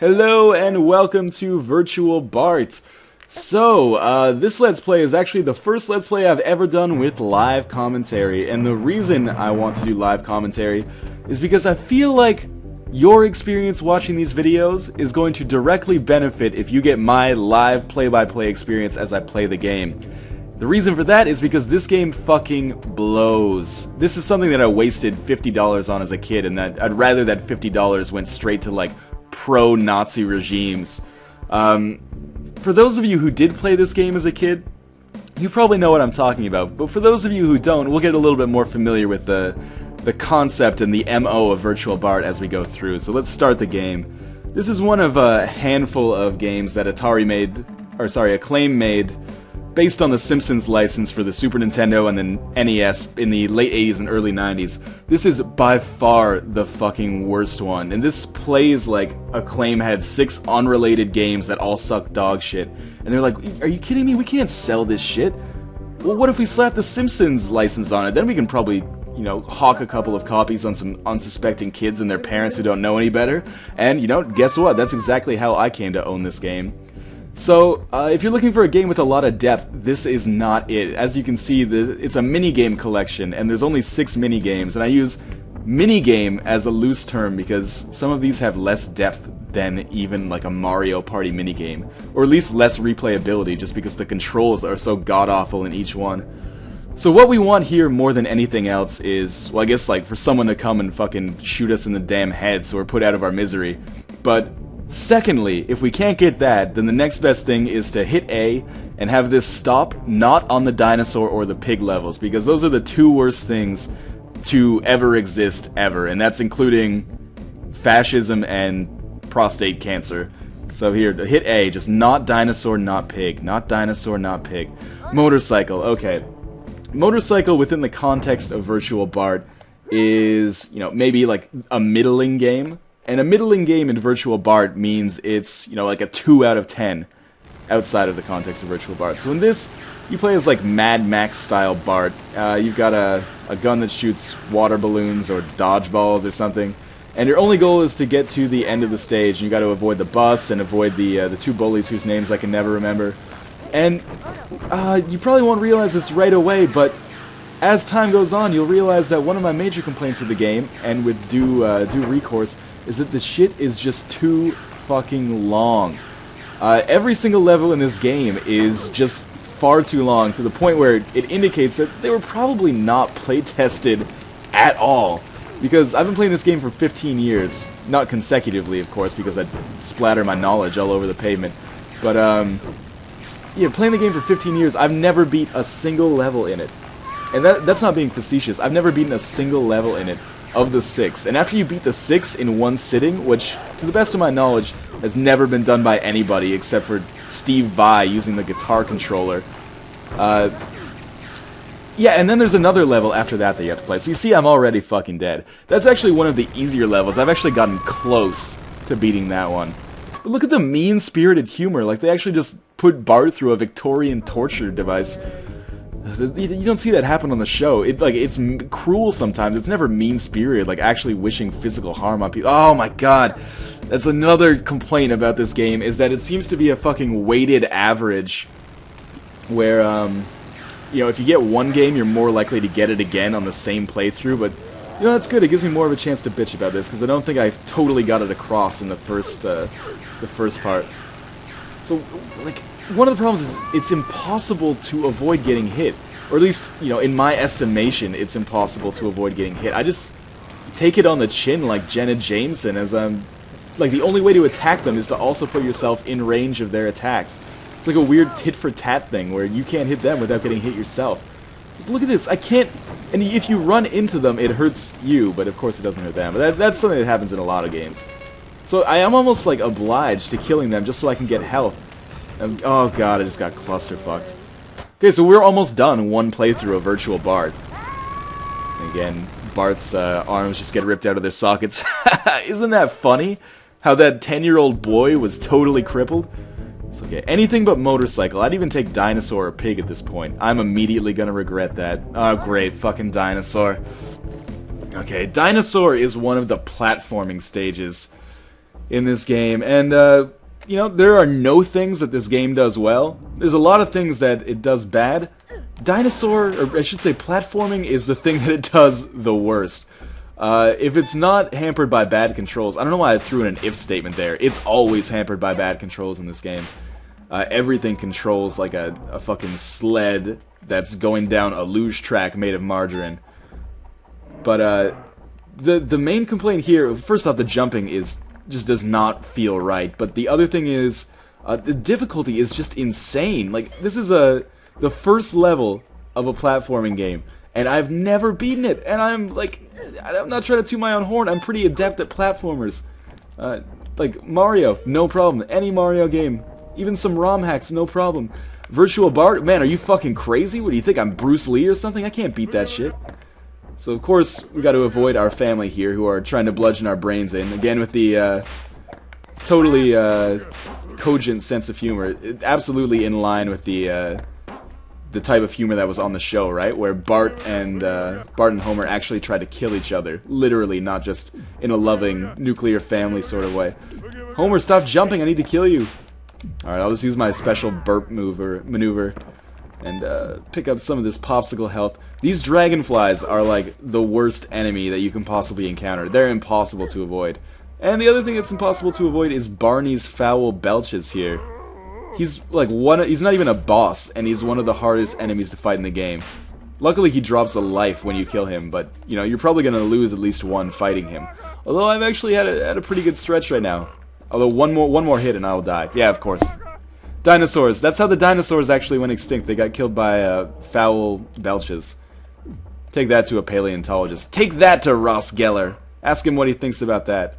Hello and welcome to Virtual Bart. So, this Let's Play is actually the first Let's Play I've ever done with live commentary, and the reason I want to do live commentary is because I feel like your experience watching these videos is going to directly benefit if you get my live play-by-play experience as I play the game. The reason for that is because this game fucking blows. This is something that I wasted $50 on as a kid, and that I'd rather that $50 went straight to, like, pro-Nazi regimes. For those of you who did play this game as a kid, you probably know what I'm talking about, but for those of you who don't, we'll get a little bit more familiar with the concept and the MO of Virtual Bart as we go through. So let's start the game. This is one of a handful of games that Acclaim made based on the Simpsons license for the Super Nintendo and then NES in the late 80s and early 90s. This is by far the fucking worst one, and this plays like Acclaim had 6 unrelated games that all suck dog shit. And they're like, are you kidding me? We can't sell this shit. Well, what if we slap the Simpsons license on it? Then we can probably, you know, hawk a couple of copies on some unsuspecting kids and their parents who don't know any better. And, you know, guess what? That's exactly how I came to own this game. So, if you're looking for a game with a lot of depth, this is not it. As you can see, it's a minigame collection, and there's only 6 minigames, and I use minigame as a loose term because some of these have less depth than even like a Mario Party minigame, or at least less replayability just because the controls are so god-awful in each one. So what we want here more than anything else is, well, I guess like for someone to come and fucking shoot us in the damn head so we're put out of our misery. But secondly, if we can't get that, then the next best thing is to hit A and have this stop not on the dinosaur or the pig levels, because those are the 2 worst things to ever exist ever, and that's including fascism and prostate cancer. So here, hit A, just not dinosaur, not pig. Not dinosaur, not pig. Motorcycle, okay. Motorcycle within the context of Virtual Bart is, you know, maybe like a middling game. And a middling game in Virtual Bart means it's, you know, like a 2 out of 10 outside of the context of Virtual Bart. So in this, you play as like Mad Max style Bart. You've got a gun that shoots water balloons or dodgeballs or something. And your only goal is to get to the end of the stage. And you got to avoid the bus and avoid the 2 bullies whose names I can never remember. And you probably won't realize this right away, but as time goes on, you'll realize that one of my major complaints with the game, and with due recourse, is that the shit is just too fucking long. Every single level in this game is just far too long, to the point where it indicates that they were probably not play-tested at all. Because I've been playing this game for 15 years. Not consecutively, of course, because I'd splatter my knowledge all over the pavement. But, yeah, playing the game for 15 years, I've never beat a single level in it. And that's not being facetious. I've never beaten a single level in it of the 6. And after you beat the 6 in one sitting, which, to the best of my knowledge, has never been done by anybody except for Steve Vai using the guitar controller. Yeah, and then there's another level after that you have to play. So you see, I'm already fucking dead. That's actually one of the easier levels. I've actually gotten close to beating that one. But look at the mean-spirited humor. Like, they actually just put Bart through a Victorian torture device. You don't see that happen on the show. It's cruel sometimes. It's never mean-spirited, like actually wishing physical harm on people. Oh my god. That's another complaint about this game, is that it seems to be a fucking weighted average where, you know, if you get one game, you're more likely to get it again on the same playthrough, but, you know, that's good. It gives me more of a chance to bitch about this, because I don't think I totally got it across in the first part. So, like, one of the problems is it's impossible to avoid getting hit. Or at least, you know, in my estimation, it's impossible to avoid getting hit. I just take it on the chin like Jenna Jameson, as like, the only way to attack them is to also put yourself in range of their attacks. It's like a weird tit-for-tat thing where you can't hit them without getting hit yourself. Look at this, I can't... And if you run into them, it hurts you, but of course it doesn't hurt them. But that's something that happens in a lot of games. So I am almost, like, obliged to killing them just so I can get health. Oh god, I just got clusterfucked. Okay, so we're almost done one playthrough of Virtual Bart. Again, Bart's arms just get ripped out of their sockets. Isn't that funny? How that 10-year-old boy was totally crippled? It's okay. Anything but motorcycle. I'd even take dinosaur or pig at this point. I'm immediately gonna regret that. Oh great, fucking dinosaur. Okay, dinosaur is one of the platforming stages. in this game, and you know, there are no things that this game does well. There's a lot of things that it does bad. Dinosaur, or I should say platforming, is the thing that it does the worst. If it's not hampered by bad controls, I don't know why I threw in an if statement there. It's always hampered by bad controls in this game. Everything controls like a fucking sled that's going down a luge track made of margarine. But the main complaint here, first off, the jumping just does not feel right. But the other thing is, the difficulty is just insane. Like, this is the first level of a platforming game, and I've never beaten it. And I'm not trying to toot my own horn. I'm pretty adept at platformers. Like Mario, no problem. Any Mario game, even some ROM hacks, no problem. Virtual Bart, man, are you fucking crazy? What do you think, I'm Bruce Lee or something? I can't beat that shit. So of course we got to avoid our family here, who are trying to bludgeon our brains in again with the totally cogent sense of humor, absolutely in line with the type of humor that was on the show, right? Where Bart and Homer actually tried to kill each other, literally, not just in a loving nuclear family sort of way. Homer, stop jumping! I need to kill you. All right, I'll just use my special burp maneuver and pick up some of this popsicle health. These dragonflies are like the worst enemy that you can possibly encounter. They're impossible to avoid. And the other thing that's impossible to avoid is Barney's foul belches here. He's like he's not even a boss, and he's one of the hardest enemies to fight in the game. Luckily he drops a life when you kill him, but you know, you're probably gonna lose at least one fighting him. Although I've actually had a pretty good stretch right now. Although one more hit and I'll die. Yeah, of course. Dinosaurs. That's how the dinosaurs actually went extinct. They got killed by foul belches. Take that to a paleontologist. Take that to Ross Geller. Ask him what he thinks about that.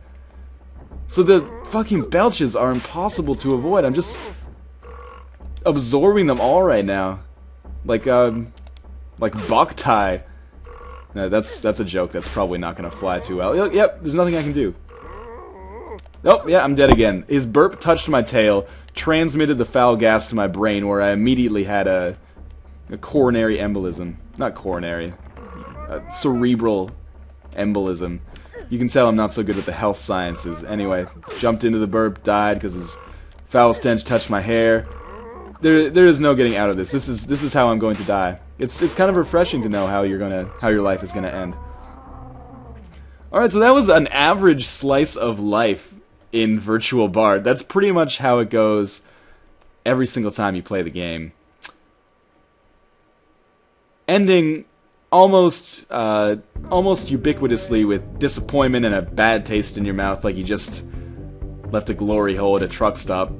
So the fucking belches are impossible to avoid. I'm just absorbing them all right now. Like Boktai. No, that's a joke. That's probably not gonna fly too well. Yep, there's nothing I can do. Oh, yeah, I'm dead again. His burp touched my tail, transmitted the foul gas to my brain, where I immediately had a coronary embolism. Not coronary. A cerebral embolism. You can tell I'm not so good at the health sciences. Anyway, jumped into the burp, died because his foul stench touched my hair. There is no getting out of this. This is how I'm going to die. It's kind of refreshing to know how your life is gonna end. All right, so that was an average slice of life in Virtual Bart. That's pretty much how it goes every single time you play the game. Ending almost ubiquitously with disappointment and a bad taste in your mouth, like you just left a glory hole at a truck stop.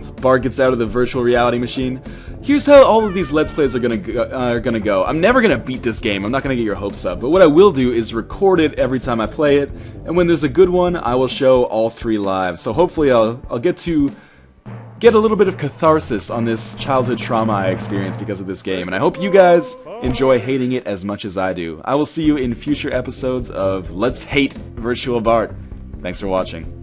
So Bart gets out of the virtual reality machine. Here's how all of these Let's Plays are gonna go. I'm never gonna beat this game. I'm not gonna get your hopes up. But what I will do is record it every time I play it, and when there's a good one, I will show all 3 live. So hopefully I'll get a little bit of catharsis on this childhood trauma I experienced because of this game, and I hope you guys enjoy hating it as much as I do. I will see you in future episodes of Let's Hate Virtual Bart. Thanks for watching.